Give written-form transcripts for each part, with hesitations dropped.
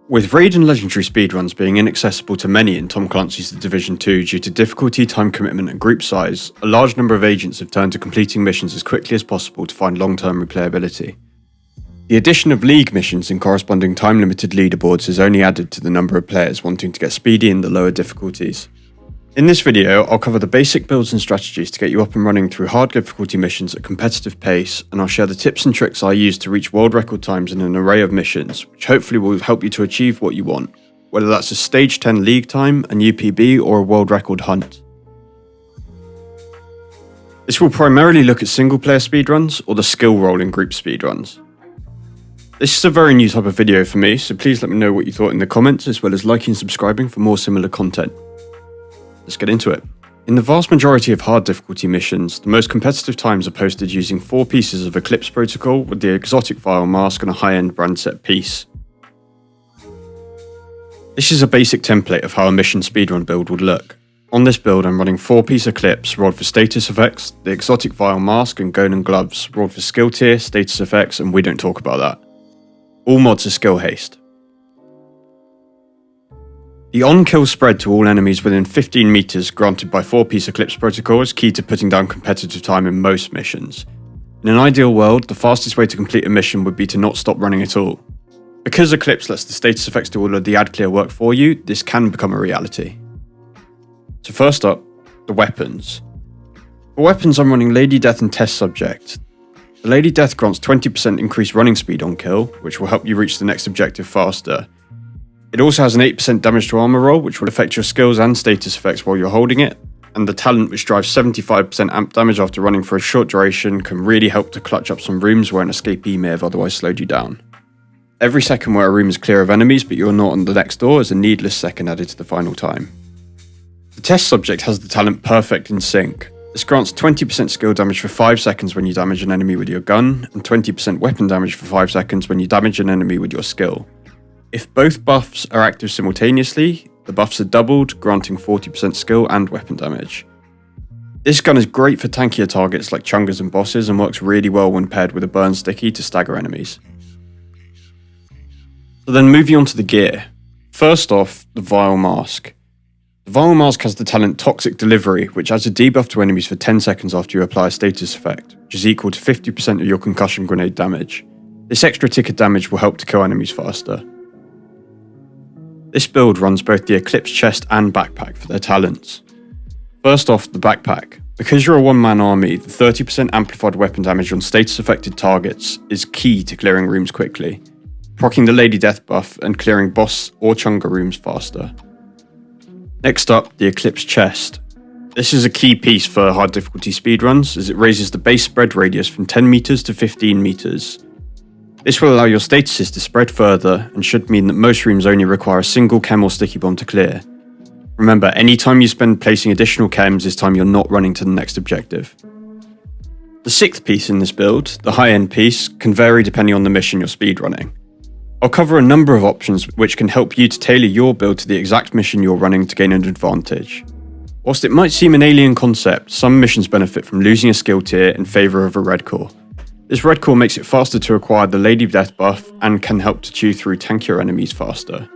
With Raid and Legendary speedruns being inaccessible to many in Tom Clancy's The Division 2 due to difficulty, time commitment and group size, a large number of agents have turned to completing missions as quickly as possible to find long-term replayability. The addition of League missions and corresponding time-limited leaderboards has only added to the number of players wanting to get speedy in the lower difficulties. In this video, I'll cover the basic builds and strategies to get you up and running through hard difficulty missions at competitive pace, and I'll share the tips and tricks I use to reach world record times in an array of missions, which hopefully will help you to achieve what you want, whether that's a stage 10 league time, an UPB, or a world record hunt. This will primarily look at single player speedruns or the skill roll in group speedruns. This is a very new type of video for me, so please let me know what you thought in the comments, as well as liking and subscribing for more similar content. Let's get into it. In the vast majority of hard difficulty missions, the most competitive times are posted using 4 pieces of Eclipse protocol with the exotic vial mask and a high-end brand set piece. This is a basic template of how a mission speedrun build would look. On this build I'm running 4-piece Eclipse rolled for status effects, the exotic vial mask and golden gloves rolled for skill tier, status effects, and we don't talk about that. All mods are skill haste. The on-kill spread to all enemies within 15 meters granted by 4-piece Eclipse protocol is key to putting down competitive time in most missions. In an ideal world, the fastest way to complete a mission would be to not stop running at all. Because Eclipse lets the status effects do all of the ad clear work for you, this can become a reality. So first up, the weapons. For weapons I'm running Lady Death and Test Subject. The Lady Death grants 20% increased running speed on kill, which will help you reach the next objective faster. It also has an 8% damage to armor roll, which will affect your skills and status effects while you're holding it, and the talent, which drives 75% amp damage after running for a short duration, can really help to clutch up some rooms where an escapee may have otherwise slowed you down. Every second where a room is clear of enemies but you're not on the next door is a needless second added to the final time. The Test Subject has the talent Perfect in Sync. This grants 20% skill damage for 5 seconds when you damage an enemy with your gun, and 20% weapon damage for 5 seconds when you damage an enemy with your skill. If both buffs are active simultaneously, the buffs are doubled, granting 40% skill and weapon damage. This gun is great for tankier targets like chungers and bosses, and works really well when paired with a burn sticky to stagger enemies. So then moving on to the gear. First off, the Vial Mask. The Vial Mask has the talent Toxic Delivery, which adds a debuff to enemies for 10 seconds after you apply a status effect, which is equal to 50% of your concussion grenade damage. This extra tick of damage will help to kill enemies faster. This build runs both the Eclipse chest and backpack for their talents. First off, the backpack. Because you're a one-man army, the 30% amplified weapon damage on status-affected targets is key to clearing rooms quickly, proccing the Lady Death buff and clearing boss or chunga rooms faster. Next up, the Eclipse chest. This is a key piece for hard difficulty speedruns, as it raises the base spread radius from 10 meters to 15 meters. This will allow your statuses to spread further and should mean that most rooms only require a single chem or sticky bomb to clear. Remember, any time you spend placing additional chems is time you're not running to the next objective. The 6th piece in this build, the high-end piece, can vary depending on the mission you're speedrunning. I'll cover a number of options which can help you to tailor your build to the exact mission you're running to gain an advantage. Whilst it might seem an alien concept, some missions benefit from losing a skill tier in favour of a red core. This red core makes it faster to acquire the Lady Death buff and can help to chew through tankier enemies faster.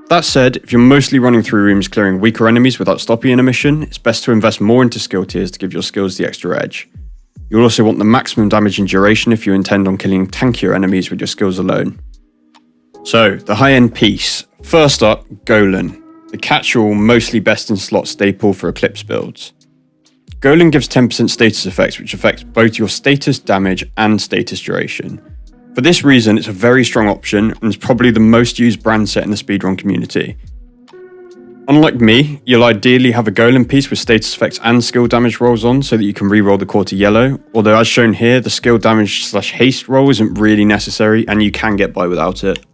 That said, if you're mostly running through rooms clearing weaker enemies without stopping in a mission, it's best to invest more into skill tiers to give your skills the extra edge. You'll also want the maximum damage and duration if you intend on killing tankier enemies with your skills alone. So, the high-end piece. First up, Golan, the catch-all, mostly best in slot staple for Eclipse builds. Golan gives 10% status effects, which affects both your status damage and status duration. For this reason, it's a very strong option and is probably the most used brand set in the speedrun community. Unlike me, you'll ideally have a Golan piece with status effects and skill damage rolls on so that you can reroll the core to yellow, although as shown here, the skill damage / haste roll isn't really necessary and you can get by without it.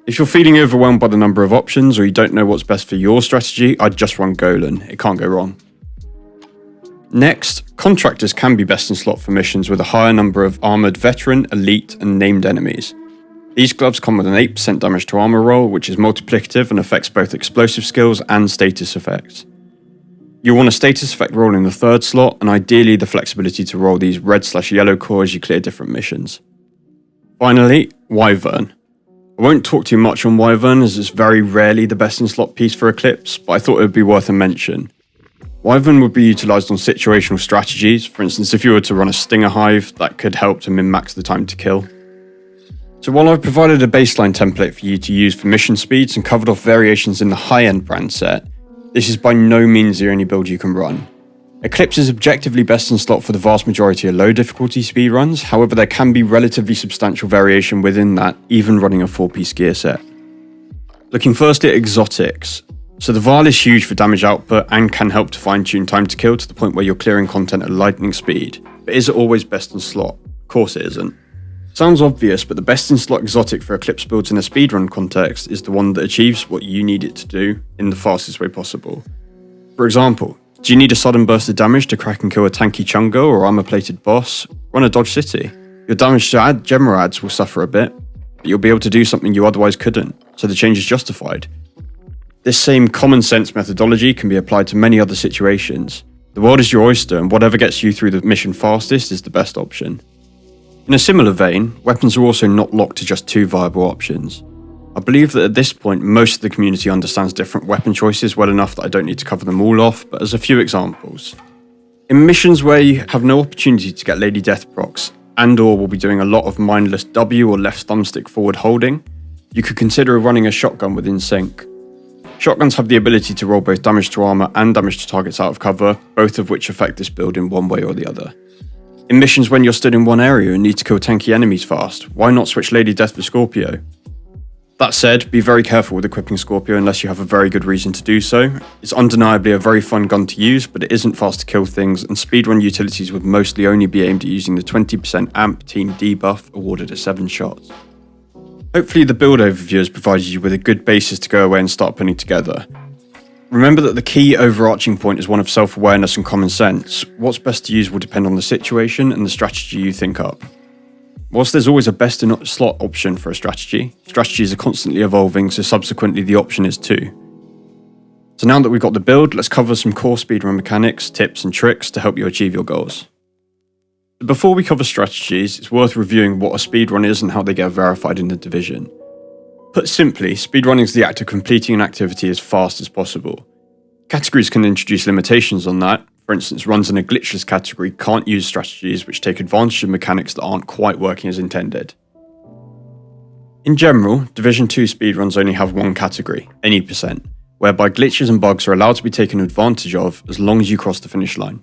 If you're feeling overwhelmed by the number of options or you don't know what's best for your strategy, I'd just run Golan, it can't go wrong. Next, contractors can be best in slot for missions with a higher number of armoured veteran, elite and named enemies. These gloves come with an 8% damage to armour roll, which is multiplicative and affects both explosive skills and status effects. You'll want a status effect roll in the 3rd slot, and ideally the flexibility to roll these red/yellow core as you clear different missions. Finally, Wyvern. I won't talk too much on Wyvern as it's very rarely the best in slot piece for Eclipse, but I thought it would be worth a mention. Wyvern would be utilised on situational strategies. For instance, if you were to run a Stinger Hive, that could help to min-max the time to kill. So while I've provided a baseline template for you to use for mission speeds and covered off variations in the high-end brand set, this is by no means the only build you can run. Eclipse is objectively best in slot for the vast majority of low difficulty speedruns, however there can be relatively substantial variation within that, even running a 4-piece gear set. Looking firstly at exotics. So the Vial is huge for damage output and can help to fine-tune time to kill to the point where you're clearing content at lightning speed, but is it always best in slot? Of course it isn't. Sounds obvious, but the best in slot exotic for Eclipse builds in a speedrun context is the one that achieves what you need it to do in the fastest way possible. For example, do you need a sudden burst of damage to crack and kill a tanky Chungo or armor-plated boss? Run a Dodge City. Your damage to gemmer adds will suffer a bit, but you'll be able to do something you otherwise couldn't, so the change is justified. This same common sense methodology can be applied to many other situations. The world is your oyster, and whatever gets you through the mission fastest is the best option. In a similar vein, weapons are also not locked to just 2 viable options. I believe that at this point most of the community understands different weapon choices well enough that I don't need to cover them all off, but as a few examples. In missions where you have no opportunity to get Lady Death procs, and/or will be doing a lot of mindless W or left thumbstick forward holding, you could consider running a shotgun within sync. Shotguns have the ability to roll both damage to armor and damage to targets out of cover, both of which affect this build in one way or the other. In missions when you're stood in one area and need to kill tanky enemies fast, why not switch Lady Death for Scorpio? That said, be very careful with equipping Scorpio unless you have a very good reason to do so. It's undeniably a very fun gun to use, but it isn't fast to kill things, and speedrun utilities would mostly only be aimed at using the 20% amp team debuff awarded at 7 shots. Hopefully the build overview has provided you with a good basis to go away and start putting together. Remember that the key overarching point is one of self-awareness and common sense. What's best to use will depend on the situation and the strategy you think up. Whilst there's always a best in slot option for a strategy, strategies are constantly evolving, so subsequently the option is too. So now that we've got the build, let's cover some core speedrun mechanics, tips and tricks to help you achieve your goals. Before we cover strategies, it's worth reviewing what a speedrun is and how they get verified in the division. Put simply, speedrunning is the act of completing an activity as fast as possible. Categories can introduce limitations on that. For instance, runs in a glitchless category can't use strategies which take advantage of mechanics that aren't quite working as intended. In general, Division 2 speedruns only have one category, any percent, whereby glitches and bugs are allowed to be taken advantage of as long as you cross the finish line.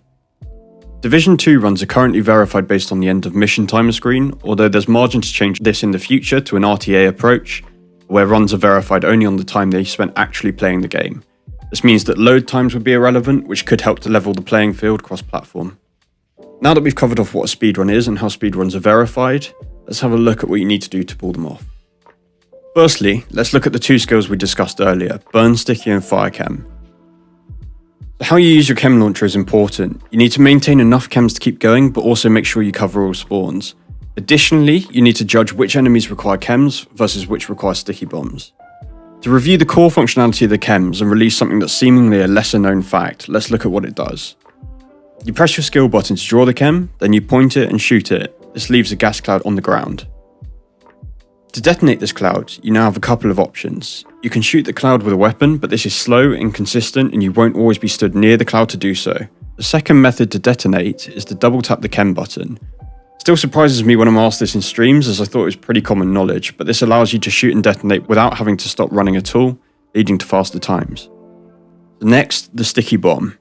Division 2 runs are currently verified based on the end of mission timer screen, although there's margin to change this in the future to an RTA approach, where runs are verified only on the time they spent actually playing the game. This means that load times would be irrelevant, which could help to level the playing field cross-platform. Now that we've covered off what a speedrun is and how speedruns are verified, let's have a look at what you need to do to pull them off. Firstly, let's look at the 2 skills we discussed earlier, Burn Sticky and Fire Chem. How you use your chem launcher is important. You need to maintain enough chems to keep going, but also make sure you cover all spawns. Additionally, you need to judge which enemies require chems versus which require sticky bombs. To review the core functionality of the chems and release something that's seemingly a lesser known fact, let's look at what it does. You press your skill button to draw the chem, then you point it and shoot it. This leaves a gas cloud on the ground. To detonate this cloud, you now have a couple of options. You can shoot the cloud with a weapon, but this is slow, inconsistent, and you won't always be stood near the cloud to do so. The second method to detonate is to double tap the chem button. Still surprises me when I'm asked this in streams, as I thought it was pretty common knowledge, but this allows you to shoot and detonate without having to stop running at all, leading to faster times. Next, the sticky bomb.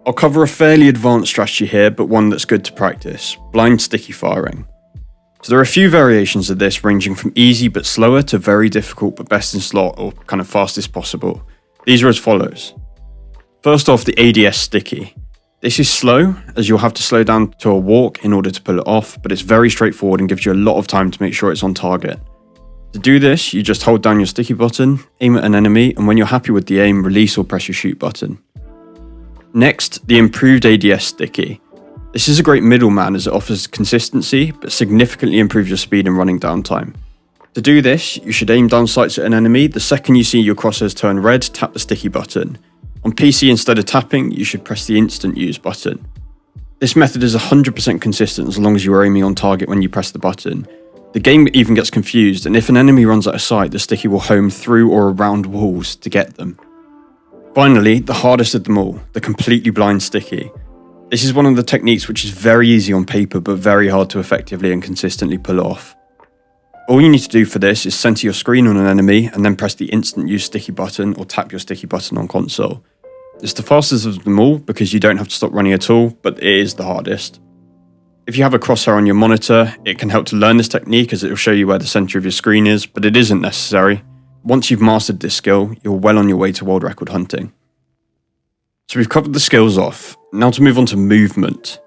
I'll cover a fairly advanced strategy here, but one that's good to practice, blind sticky firing. So there are a few variations of this, ranging from easy but slower to very difficult but best in slot or kind of fastest possible. These are as follows. First off, the ADS sticky. This is slow, as you'll have to slow down to a walk in order to pull it off, but it's very straightforward and gives you a lot of time to make sure it's on target. To do this, you just hold down your sticky button, aim at an enemy, and when you're happy with the aim, release or press your shoot button. Next, the improved ADS sticky. This is a great middleman as it offers consistency, but significantly improves your speed and running downtime. To do this, you should aim down sights at an enemy. The second you see your crosshairs turn red, tap the sticky button. On PC, instead of tapping, you should press the instant use button. This method is 100% consistent as long as you are aiming on target when you press the button. The game even gets confused, and if an enemy runs out of sight, the sticky will home through or around walls to get them. Finally, the hardest of them all, the completely blind sticky. This is one of the techniques which is very easy on paper but very hard to effectively and consistently pull off. All you need to do for this is center your screen on an enemy and then press the instant use sticky button or tap your sticky button on console. It's the fastest of them all because you don't have to stop running at all, but it is the hardest. If you have a crosshair on your monitor, it can help to learn this technique as it will show you where the center of your screen is, but it isn't necessary. Once you've mastered this skill, you're well on your way to world record hunting. So we've covered the skills off, now to move on to movement.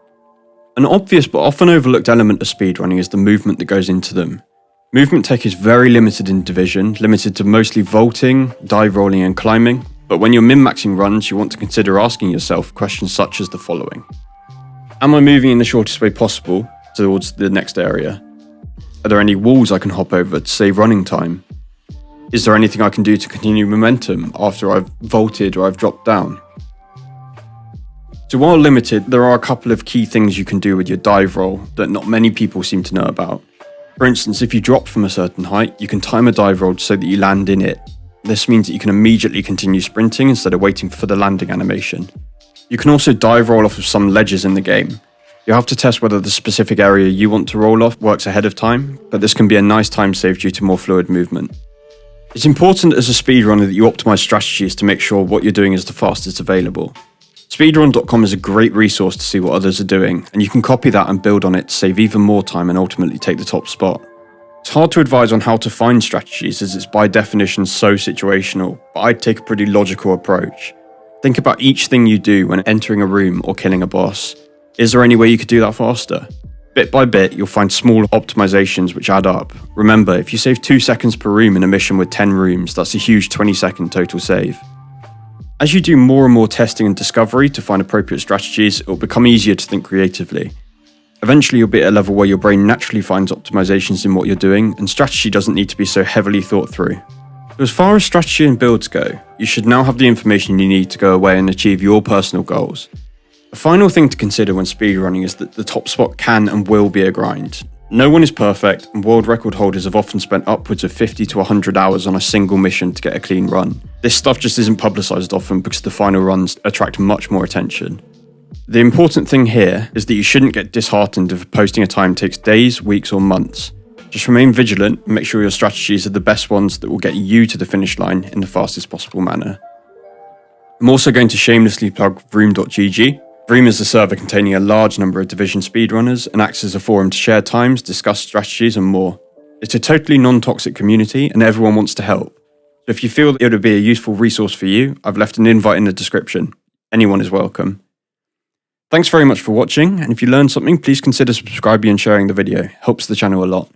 An obvious but often overlooked element of speedrunning is the movement that goes into them. Movement tech is very limited in Division, limited to mostly vaulting, dive rolling and climbing, but when you're min-maxing runs, you want to consider asking yourself questions such as the following. Am I moving in the shortest way possible towards the next area? Are there any walls I can hop over to save running time? Is there anything I can do to continue momentum after I've vaulted or I've dropped down? So while limited, there are a couple of key things you can do with your dive roll that not many people seem to know about. For instance, if you drop from a certain height, you can time a dive roll so that you land in it. This means that you can immediately continue sprinting instead of waiting for the landing animation. You can also dive roll off of some ledges in the game. You'll have to test whether the specific area you want to roll off works ahead of time, but this can be a nice time save due to more fluid movement. It's important as a speedrunner that you optimize strategies to make sure what you're doing is the fastest available. Speedrun.com is a great resource to see what others are doing, and you can copy that and build on it to save even more time and ultimately take the top spot. It's hard to advise on how to find strategies as it's by definition so situational, but I'd take a pretty logical approach. Think about each thing you do when entering a room or killing a boss. Is there any way you could do that faster? Bit by bit, you'll find small optimizations which add up. Remember, if you save 2 seconds per room in a mission with 10 rooms, that's a huge 20-second total save. As you do more and more testing and discovery to find appropriate strategies, it will become easier to think creatively. Eventually you'll be at a level where your brain naturally finds optimizations in what you're doing, and strategy doesn't need to be so heavily thought through. So as far as strategy and builds go, you should now have the information you need to go away and achieve your personal goals. A final thing to consider when speedrunning is that the top spot can and will be a grind. No one is perfect, and world record holders have often spent upwards of 50 to 100 hours on a single mission to get a clean run. This stuff just isn't publicised often because the final runs attract much more attention. The important thing here is that you shouldn't get disheartened if posting a time takes days, weeks or months. Just remain vigilant and make sure your strategies are the best ones that will get you to the finish line in the fastest possible manner. I'm also going to shamelessly plug vroom.gg. Vroom is a server containing a large number of Division speedrunners and acts as a forum to share times, discuss strategies and more. It's a totally non-toxic community and everyone wants to help. So if you feel that it would be a useful resource for you, I've left an invite in the description. Anyone is welcome. Thanks very much for watching, and if you learned something, please consider subscribing and sharing the video. It helps the channel a lot.